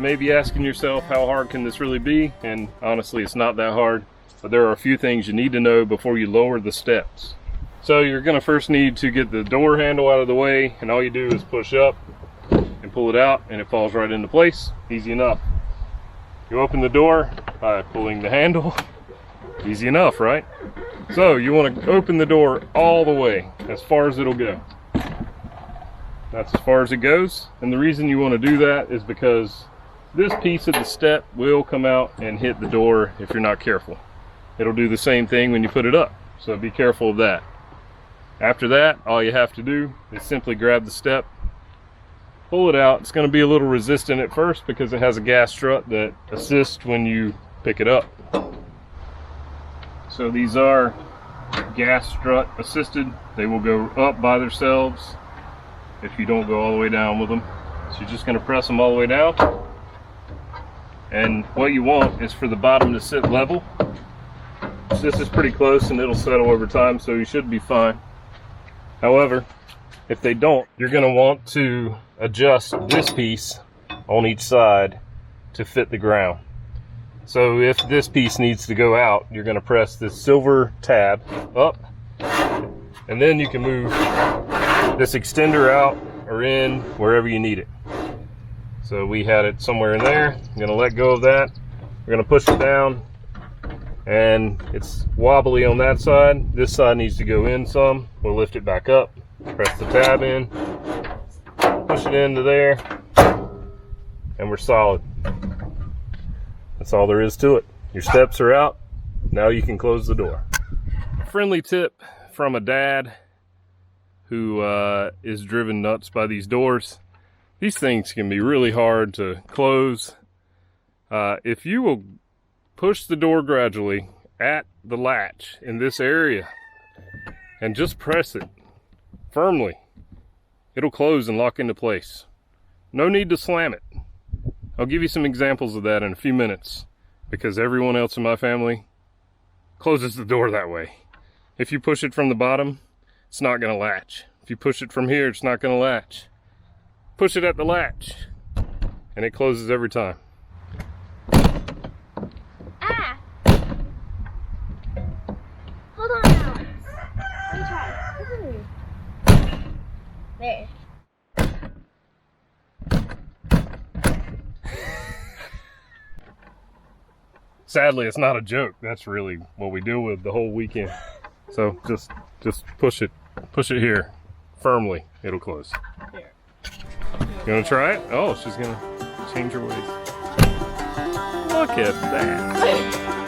may be asking yourself, how hard can this really be? And honestly, it's not that hard, but there are a few things you need to know before you lower the steps. So you're gonna first need to get the door handle out of the way, and all you do is push up and pull it out, and it falls right into place. Easy enough. You open the door by pulling the handle. Easy enough, right? So you want to open the door all the way, as far as it'll go. That's as far as it goes, and the reason you want to do that is because this piece of the step will come out and hit the door if you're not careful. It'll do the same thing when you put it up, so be careful of that. After that, all you have to do is simply grab the step, pull it out. It's going to be a little resistant at first because it has a gas strut that assists when you pick it up. So these are gas strut assisted. They will go up by themselves if you don't go all the way down with them. So you're just going to press them all the way down. And what you want is for the bottom to sit level. So this is pretty close and it'll settle over time, so you should be fine. However, if they don't, you're going to want to adjust this piece on each side to fit the ground. So if this piece needs to go out, you're going to press this silver tab up, and then you can move this extender out or in wherever you need it. So we had it somewhere in there. I'm going to let go of that. We're going to push it down, and it's wobbly on that side. This side needs to go in some. We'll lift it back up, press the tab in, push it into there, and we're solid. That's all there is to it. Your steps are out. Now you can close the door. A friendly tip from a dad who is driven nuts by these doors. These things can be really hard to close. If you will push the door gradually at the latch in this area and just press it firmly, it'll close and lock into place. No need to slam it. I'll give you some examples of that in a few minutes, because everyone else in my family closes the door that way. If you push it from the bottom, it's not going to latch. If you push it from here, it's not going to latch. Push it at the latch, and it closes every time. Ah! Hold on now. Let me try. There. Sadly, it's not a joke. That's really what we deal with the whole weekend. So just push it here firmly. It'll close. Here. You gonna try it? Oh, she's gonna change her ways. Look at that.